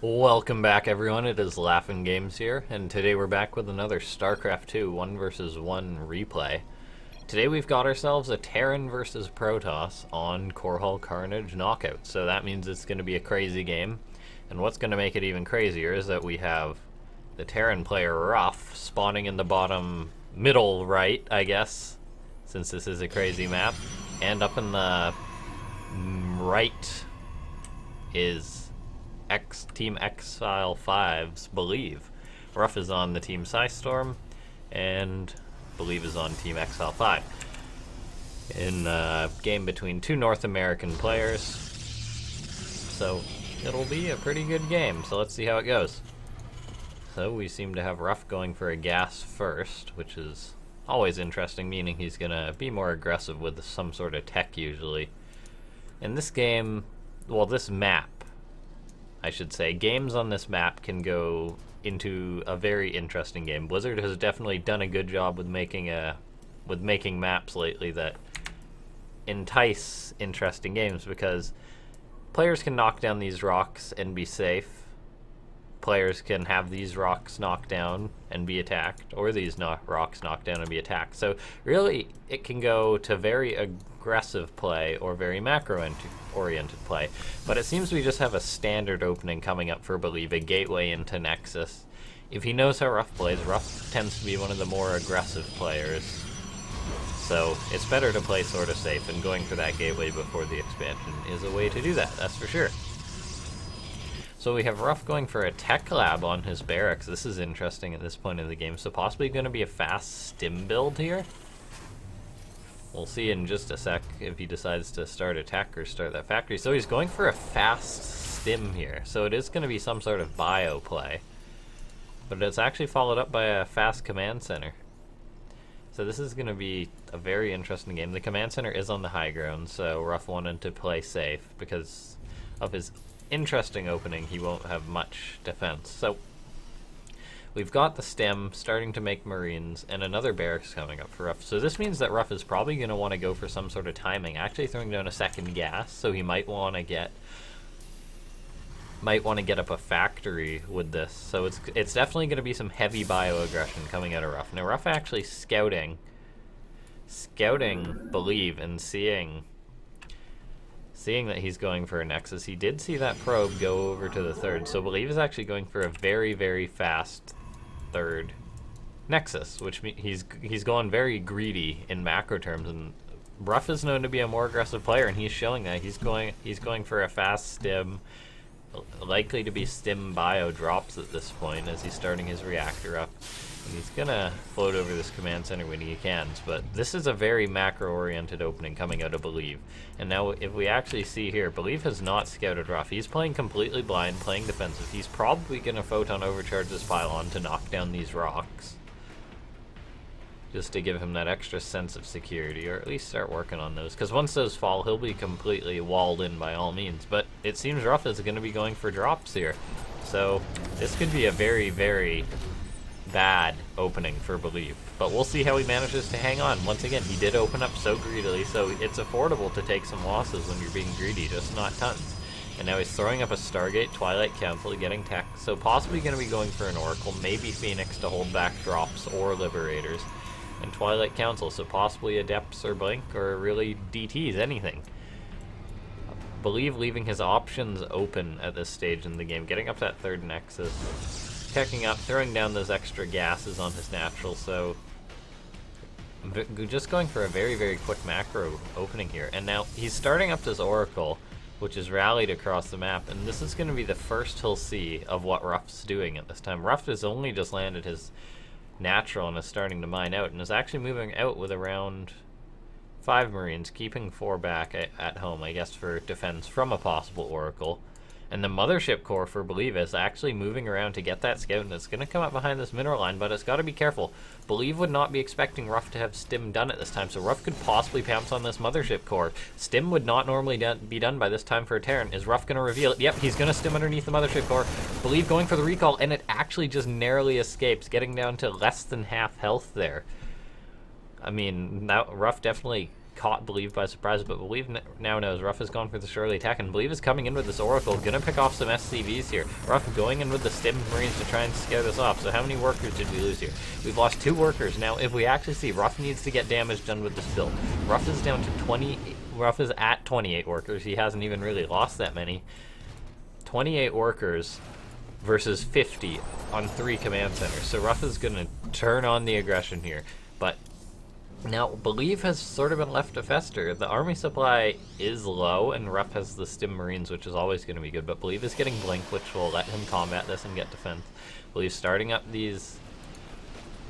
Welcome back, everyone. It is LaughNgamez here, and today we're back with another Starcraft 2 1 versus 1 replay. Today we've got ourselves a Terran versus Protoss on Korhal Carnage Knockout, so that means it's going to be a crazy game. And what's going to make it even crazier is that we have the Terran player Ruff spawning in the bottom middle right, I guess, since this is a crazy map, and up in the right is Team Exile 5's Believe. Ruff is on the Team Psystorm, and Believe is on Team Exile 5. In a game between two North American players, so it'll be a pretty good game, so let's see how it goes. So we seem to have Ruff going for a gas first, which is always interesting, meaning he's gonna be more aggressive with some sort of tech usually. In this game, well, this map, I should say, games on this map can go into a very interesting game. Blizzard has definitely done a good job with making maps lately that entice interesting games, because players can knock down these rocks and be safe. Players can have these rocks knocked down and be attacked, or these rocks knocked down and be attacked. So really, it can go to very aggressive play or very macro-oriented play. But it seems we just have a standard opening coming up for Believe, a gateway into Nexus. If he knows how Ruff plays, Ruff tends to be one of the more aggressive players. So it's better to play sort of safe, and going for that gateway before the expansion is a way to do that, that's for sure. So we have Ruff going for a tech lab on his barracks. This is interesting at this point in the game. So possibly going to be a fast stim build here. We'll see in just a sec if he decides to start a tech or start that factory. So he's going for a fast stim here. So it is going to be some sort of bio play. But it's actually followed up by a fast command center. So this is going to be a very interesting game. The command center is on the high ground, so Ruff wanted to play safe because of his interesting opening. He won't have much defense. So we've got the stem starting to make marines, and another barracks coming up for Ruff. So this means that Ruff is probably going to want to go for some sort of timing, actually throwing down a second gas. So he might want to get up a factory with this. So it's definitely going to be some heavy bio aggression coming out of Ruff. Now Ruff actually scouting Believe, and seeing that he's going for a Nexus. He did see that probe go over to the third, so Believe is actually going for a very, very fast third Nexus, which means he's going very greedy in macro terms, and Ruff is known to be a more aggressive player, and he's showing that. He's going for a fast stim, likely to be stim bio drops at this point as he's starting his reactor up. And he's gonna float over this command center when he can, but this is a very macro-oriented opening coming out of Believe. And now if we actually see here, Believe has not scouted Ruff. He's playing completely blind, playing defensive. He's probably gonna photon overcharge this pylon to knock down these rocks, just to give him that extra sense of security, or at least start working on those, because once those fall, he'll be completely walled in by all means. But it seems Ruff is gonna be going for drops here. So this could be a very, very bad opening for Believe, but we'll see how he manages to hang on. Once again, he did open up so greedily, so it's affordable to take some losses when you're being greedy, just not tons. And now he's throwing up a Stargate, Twilight Council, getting tech, so possibly going to be going for an Oracle, maybe Phoenix to hold back drops or Liberators, and Twilight Council, so possibly Adepts or Blink, or really DTs, anything. Believe leaving his options open at this stage in the game, getting up that third Nexus, teching up, throwing down those extra gases on his natural, so just going for a very, very quick macro opening here. And now he's starting up this Oracle, which is rallied across the map, and this is going to be the first he'll see of what Ruff's doing at this time. Ruff has only just landed his natural and is starting to mine out, and is actually moving out with around 5 Marines, keeping 4 back at home, I guess, for defense from a possible Oracle. And the Mothership Core for Believe is actually moving around to get that scout, and it's going to come up behind this mineral line, but it's got to be careful. Believe would not be expecting Ruff to have Stim done at this time, so Ruff could possibly pounce on this Mothership Core. Stim would not normally be done by this time for a Terran. Is Ruff going to reveal it? Yep, he's going to Stim underneath the Mothership Core. Believe going for the recall, and it actually just narrowly escapes, getting down to less than half health there. I mean, Ruff definitely caught Believe by surprise, but Believe now knows Ruff has gone for the early attack, and Believe is coming in with this Oracle, gonna pick off some SCVs here. Ruff going in with the Stim Marines to try and scare this off. So how many workers did we lose here? We've lost 2 workers. Now, if we actually see, Ruff needs to get damage done with this build. Ruff is down to 20, Ruff is at 28 workers. He hasn't even really lost that many. 28 workers versus 50 on 3 command centers. So Ruff is gonna turn on the aggression here. But now, Believe has sort of been left to fester. The army supply is low, and Ruff has the Stim Marines, which is always going to be good, but Believe is getting Blink, which will let him combat this and get defense. Believe starting up these,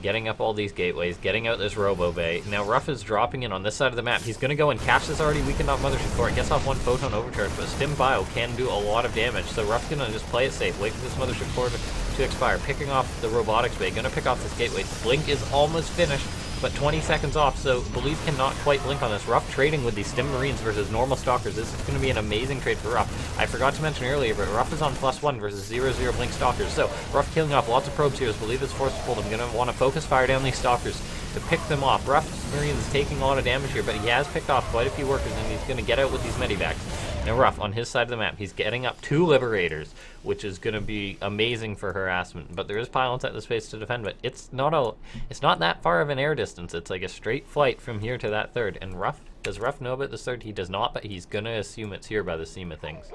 getting up all these gateways, getting out this Robo Bay. Now, Ruff is dropping in on this side of the map. He's going to go and catch this already weakened off Mothership Core. It gets off 1 Photon Overcharge, but Stim Bio can do a lot of damage, so Ruff's going to just play it safe, wait for this Mothership Core to expire, picking off the Robotics Bay, going to pick off this gateway. Blink is almost finished, but 20 seconds off, so Believe cannot quite blink on this. Ruff trading with these Stim Marines versus normal Stalkers. This is going to be an amazing trade for Ruff. I forgot to mention earlier, but Ruff is on +1 versus 0/0 Blink Stalkers. So Ruff killing off lots of probes here as Believe is forced to pull them. Going to want to focus fire down these Stalkers to pick them off. Ruff's Marines is taking a lot of damage here, but he has picked off quite a few workers, and he's going to get out with these medivacs. Now Ruff, on his side of the map, he's getting up 2 Liberators, which is going to be amazing for harassment. But there is pylons at the space to defend, but it's not that far of an air distance. It's like a straight flight from here to that third. And Ruff, does Ruff know about this third? He does not, but he's going to assume it's here by the seam of things.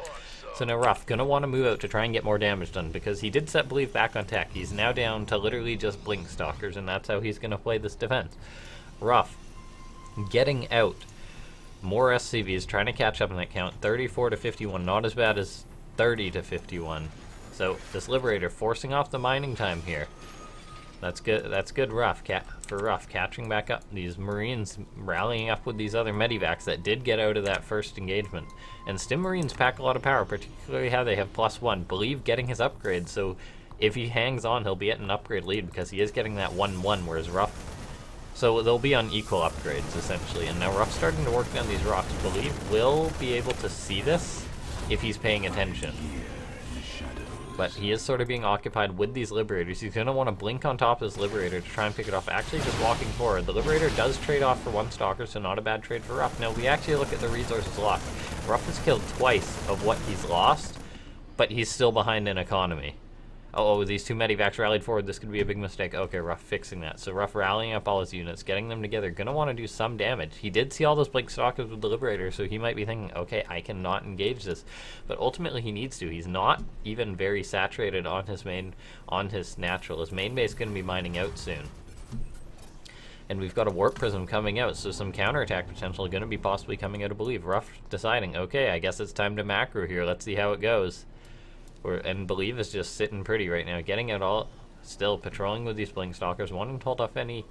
So now Ruff, going to want to move out to try and get more damage done, because he did set Believe back on tech. He's now down to literally just Blink Stalkers, and that's how he's going to play this defense. Ruff, getting out. More SCVs, trying to catch up in that count. 34 to 51, not as bad as 30 to 51. So this Liberator forcing off the mining time here. That's good. That's good Ruff for Ruff, catching back up. These Marines rallying up with these other medivacs that did get out of that first engagement. And Stim Marines pack a lot of power, particularly how they have +1. Believe getting his upgrade, so if he hangs on, he'll be at an upgrade lead because he is getting that 1/1, whereas Ruff. So they'll be on equal upgrades, essentially. And now Ruff's starting to work down these rocks. Believe will be able to see this if he's paying attention. But he is sort of being occupied with these Liberators. He's going to want to blink on top of this Liberator to try and pick it off. Actually, just walking forward. The Liberator does trade off for 1 Stalker, so not a bad trade for Ruff. Now, we actually look at the resources lost. Ruff has killed twice of what he's lost, but he's still behind in economy. Oh, these 2 medivacs rallied forward. This could be a big mistake. Okay, Ruff fixing that. So Ruff rallying up all his units, getting them together. Gonna want to do some damage. He did see all those Blink Stalkers with the Liberator, so he might be thinking, okay, I cannot engage this. But ultimately he needs to. He's not even very saturated on his natural. His main base is going to be mining out soon. And we've got a Warp Prism coming out, so some counterattack potential going to be possibly coming out of Believe. Ruff deciding, okay, I guess it's time to macro here. Let's see how it goes. And Believe is just sitting pretty right now, getting it all, still patrolling with these Blink Stalkers, wanting to hold off any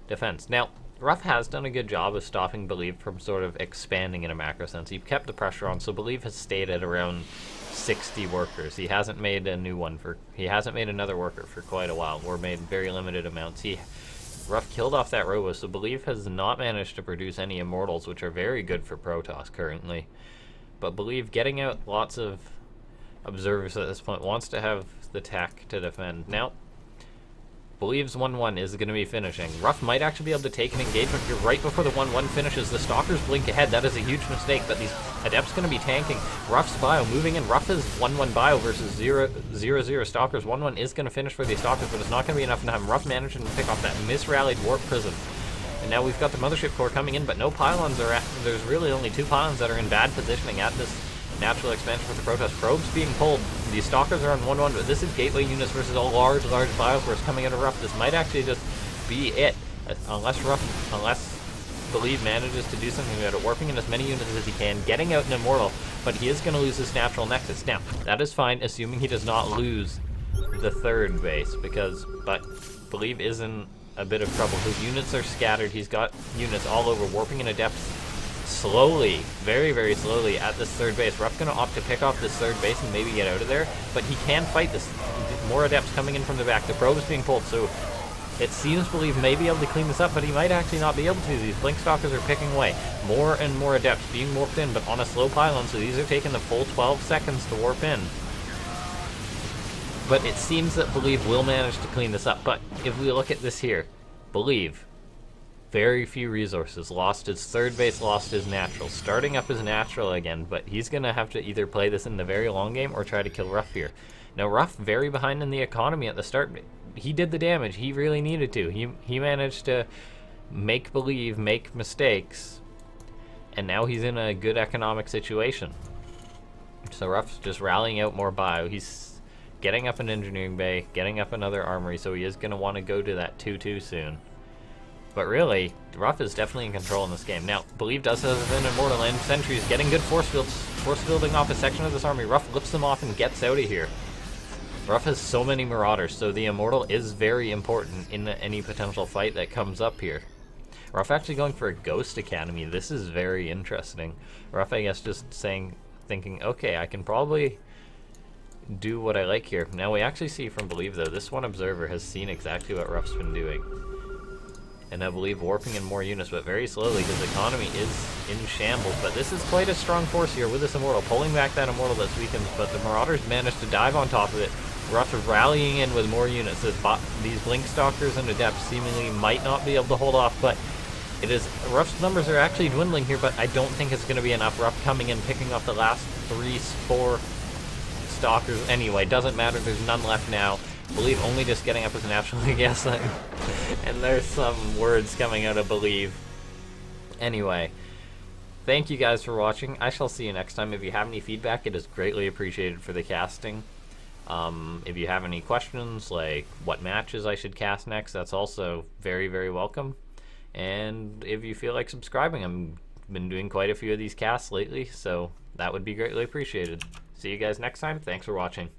defense. Now, Ruff has done a good job of stopping Believe from sort of expanding in a macro sense. He kept the pressure on, so Believe has stayed at around 60 workers. He hasn't made he hasn't made another worker for quite a while, or made very limited amounts. Ruff killed off that Robo, so Believe has not managed to produce any Immortals, which are very good for Protoss currently. But Believe getting out lots of Observers at this point, wants to have the tech to defend. Now, Believe's 1/1 is going to be finishing. Ruff might actually be able to take an engagement here right before the 1/1 finishes. The Stalkers blink ahead. That is a huge mistake, but these Adepts going to be tanking. Ruff's bio moving in. Ruff is 1/1 bio versus 0/0 Stalkers. 1/1 is going to finish for these Stalkers, but it's not going to be enough time. Ruff managing to pick off that misrallied Warp Prism. And now we've got the Mothership Core coming in, but no pylons are at. There's really only 2 pylons that are in bad positioning at this natural expansion for the Protoss. Probes being pulled. These Stalkers are on 1/1, but this is gateway units versus a large bioforce coming out of Ruff. This might actually just be it, unless Believe manages to do something about it, warping in as many units as he can, getting out an Immortal, but he is going to lose his natural nexus. Now, that is fine, assuming he does not lose the 3rd base, but Believe is in a bit of trouble. His units are scattered. He's got units all over, warping in Adepts slowly, very, very slowly at this 3rd base. Ruff's going to opt to pick off this 3rd base and maybe get out of there, but he can fight this. More Adepts coming in from the back. The probe is being pulled, so it seems Believe may be able to clean this up, but he might actually not be able to. These Blink Stalkers are picking away. More and more Adepts being warped in, but on a slow pylon, so these are taking the full 12 seconds to warp in. But it seems that Believe will manage to clean this up. But if we look at this here, Believe very few resources. Lost his third base, lost his natural. Starting up his natural again, but he's going to have to either play this in the very long game or try to kill Ruff here. Now, Ruff, very behind in the economy at the start. He did the damage. He really needed to. He managed to make believe, make mistakes, and now he's in a good economic situation. So Ruff's just rallying out more bio. He's getting up an engineering bay, getting up another armory, so he is going to want to go to that 2-2 soon. But really, Ruff is definitely in control in this game. Now, Believe does have an Immortal and Sentry's getting good force fielding off a section of this army. Ruff lifts them off and gets out of here. Ruff has so many Marauders, so the Immortal is very important in any potential fight that comes up here. Ruff actually going for a Ghost Academy. This is very interesting. Ruff, I guess, just thinking, okay, I can probably do what I like here. Now, we actually see from Believe, though, this one observer has seen exactly what Ruff's been doing. And I believe warping in more units, but very slowly. His economy is in shambles, but this is quite a strong force here with this Immortal, pulling back that Immortal that's weakened, but the Marauders managed to dive on top of it. Ruff rallying in with more units. These Blink Stalkers and Adepts seemingly might not be able to hold off, but it is. Ruff's numbers are actually dwindling here, but I don't think it's going to be enough. Ruff coming in, picking up the last 3-4 Stalkers. Anyway, doesn't matter, there's none left now. Believe only just getting up his natural, I guess. And there's some words coming out of Believe. Anyway, thank you guys for watching. I shall see you next time. If you have any feedback, it is greatly appreciated for the casting. If you have any questions, like what matches I should cast next, that's also very, very welcome. And if you feel like subscribing, I've been doing quite a few of these casts lately, so that would be greatly appreciated. See you guys next time. Thanks for watching.